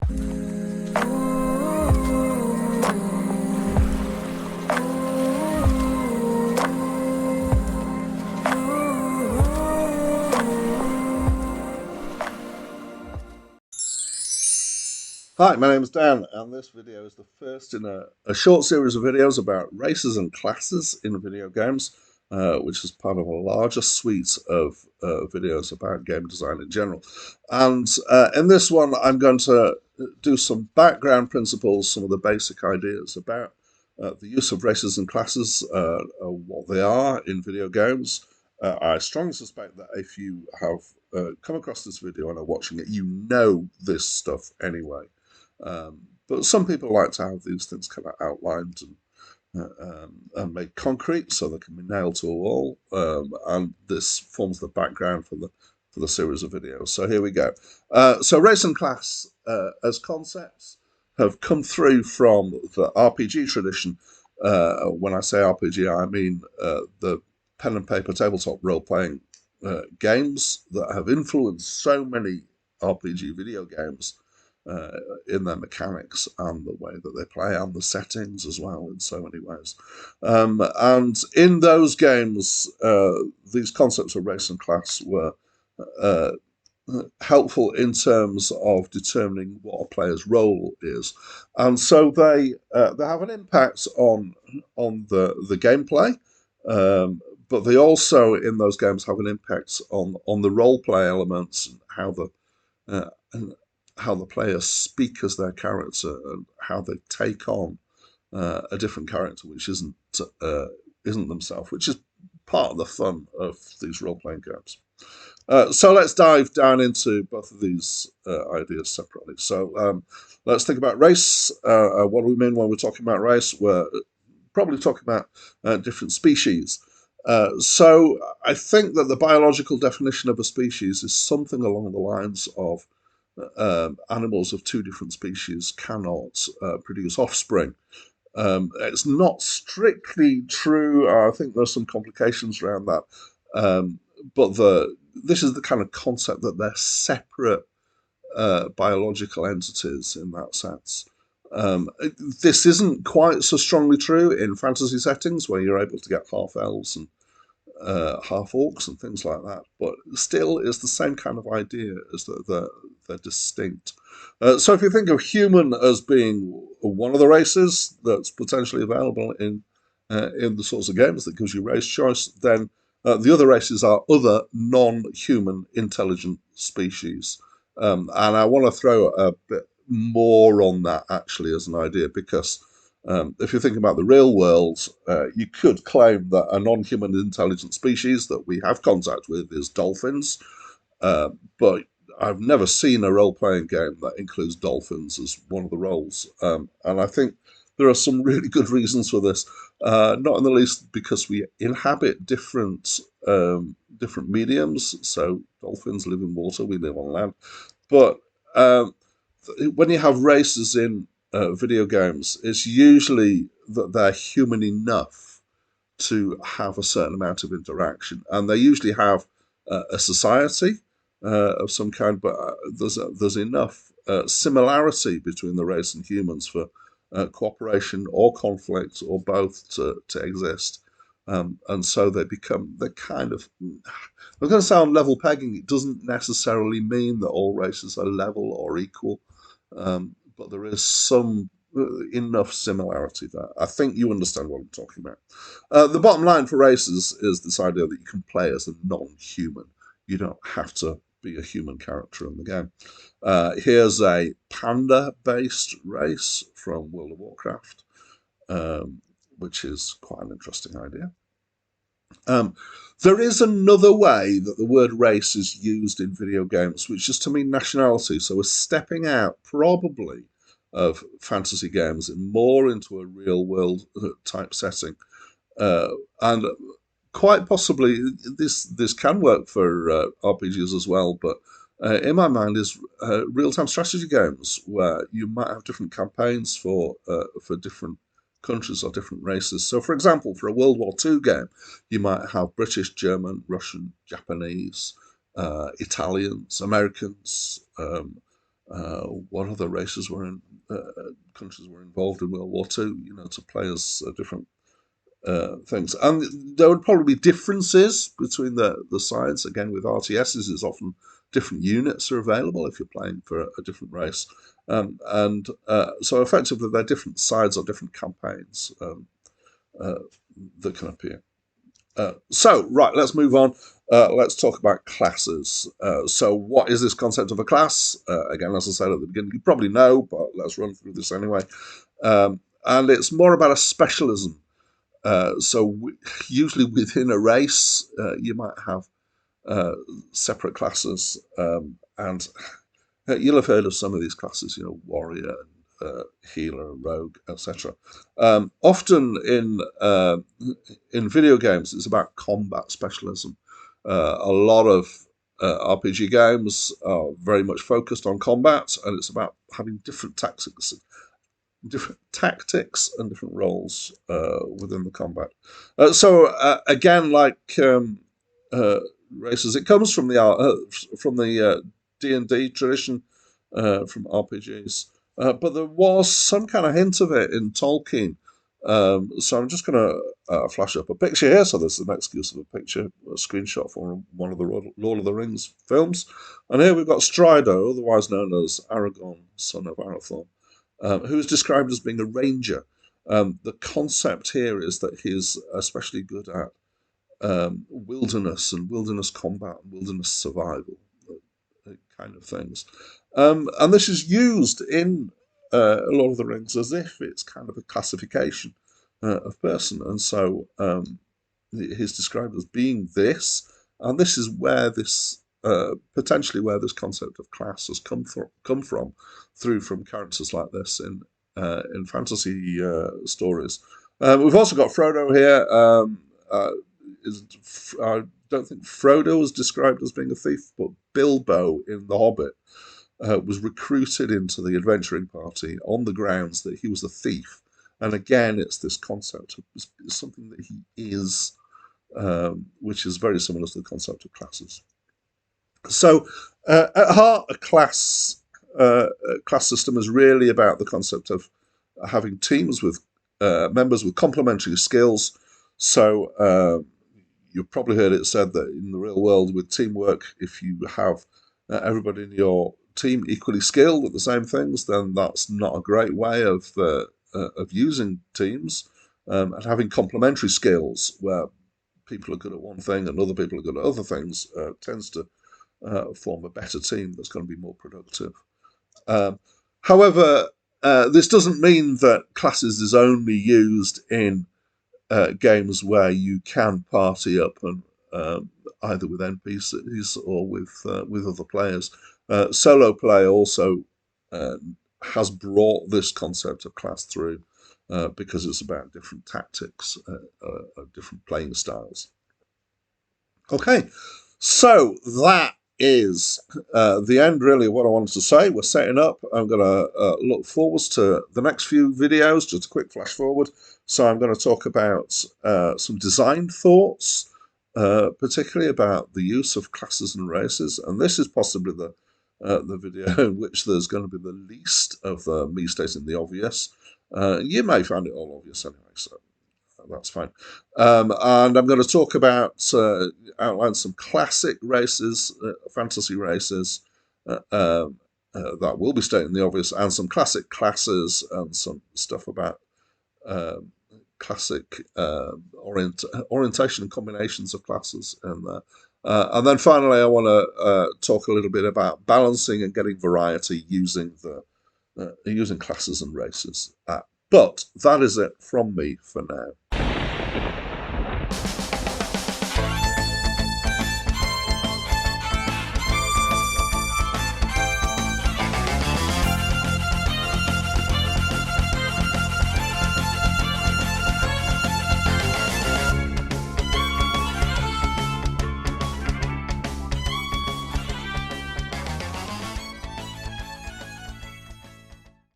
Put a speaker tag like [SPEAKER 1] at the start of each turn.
[SPEAKER 1] Hi, my name is Dan, and this video is the first in a short series of videos about races and classes in video games, which is part of a larger suite of videos about game design in general. And in this one, I'm going to do some background principles, some of the basic ideas about the use of races and classes, what they are in video games. I strongly suspect that if you have come across this video and are watching it, you know this stuff anyway. But some people like to have these things kind of outlined and made concrete so they can be nailed to a wall. And this forms the background for the series of videos. So here we go. So race and class as concepts have come through from the RPG tradition. When I say RPG, I mean the pen and paper tabletop role-playing games that have influenced so many RPG video games in their mechanics and the way that they play and the settings as well in so many ways. And in those games, these concepts of race and class were helpful in terms of determining what a player's role is, and so they have an impact on the gameplay. But they also, in those games, have an impact on the role play elements and how the players speak as their character and how they take on a different character which isn't themselves, which is part of the fun of these role-playing games. So let's dive down into both of these ideas separately. So let's think about race. What do we mean when we're talking about race? We're probably talking about different species. So I think that the biological definition of a species is something along the lines of animals of two different species cannot produce offspring. It's not strictly true. I think there's some complications around that. But this is the kind of concept that they're separate biological entities in that sense. This isn't quite so strongly true in fantasy settings where you're able to get half elves and half orcs and things like that, but still it's the same kind of idea as that they're distinct. So if you think of human as being one of the races that's potentially available in the sorts of games that gives you race choice, then the other races are other non-human intelligent species. And I want to throw a bit more on that actually as an idea, because if you think about the real world, you could claim that a non-human intelligent species that we have contact with is dolphins, but I've never seen a role-playing game that includes dolphins as one of the roles. And I think there are some really good reasons for this, not in the least because we inhabit different mediums. So dolphins live in water, we live on land. But when you have races in video games, it's usually that they're human enough to have a certain amount of interaction, and they usually have a society of some kind. But there's enough similarity between the race and humans for cooperation or conflict or both to exist. And so they're kind of, I'm going to sound level pegging. It doesn't necessarily mean that all races are level or equal. But there is some enough similarity there. I think you understand what I'm talking about. The bottom line for races is this idea that you can play as a non-human. You don't have to be a human character in the game. Here's a panda-based race from World of Warcraft, which is quite an interesting idea. There is another way that the word race is used in video games, which is to mean nationality. So we're stepping out probably of fantasy games and more into a real world type setting. And quite possibly this can work for RPGs as well, but in my mind is real-time strategy games where you might have different campaigns for different countries or different races. So, for example, for a World War II game, you might have British, German, Russian, Japanese, Italians, Americans, what other races were in countries were involved in World War II, to play as different things. And there would probably be differences between the sides. Again, with RTSs, it's often different units are available if you're playing for a different race. And so effectively, they're different sides or different campaigns uh, that can appear. Right, let's move on. Let's talk about classes. So what is this concept of a class? Again, as I said at the beginning, you probably know, but let's run through this anyway. And it's more about a specialism. Usually within a race, you might have separate classes, and you'll have heard of some of these classes, warrior, healer, rogue, etc. Often in video games, it's about combat specialism. A lot of RPG games are very much focused on combat, and it's about having different tactics and different roles within the combat. Again, like uh, races, it comes from the D&D tradition from RPGs, but there was some kind of hint of it in Tolkien. So I'm just going to flash up a picture here. So this is an excuse of a picture, a screenshot from one of the Lord of the Rings films. And here we've got Strider, otherwise known as Aragorn, son of Arathorn, who is described as being a ranger. The concept here is that he's especially good at wilderness and wilderness combat and wilderness survival kind of things. And this is used in Lord of the Rings as if it's kind of a classification of person. And so he's described as being this, and this is where this potentially where this concept of class has come from characters like this in fantasy stories. We've also got Frodo here. I don't think Frodo was described as being a thief, but Bilbo in The Hobbit was recruited into the adventuring party on the grounds that he was a thief. And again, it's this concept of it's something that he is, which is very similar to the concept of classes. So, at heart, class system is really about the concept of having teams with members with complementary skills. So, you've probably heard it said that in the real world, with teamwork, if you have everybody in your team equally skilled at the same things, then that's not a great way of using teams. And having complementary skills, where people are good at one thing and other people are good at other things, tends to form a better team that's going to be more productive. However, this doesn't mean that classes is only used in games where you can party up and either with NPCs or with other players. Solo play also has brought this concept of class through because it's about different tactics, different playing styles. Okay, so that is the end, really, of what I wanted to say. We're setting up. I'm going to look forwards to the next few videos, just a quick flash forward. So I'm going to talk about some design thoughts, particularly about the use of classes and races. And this is possibly the video in which there's going to be the least of me stating the obvious. You may find it all obvious anyway, so that's fine. And I'm going to talk about, outline some classic races, fantasy races, that will be stating the obvious, and some classic classes, and some stuff about classic orientation and combinations of classes in there. And then finally, I want to talk a little bit about balancing and getting variety using using classes and races. But that is it from me for now.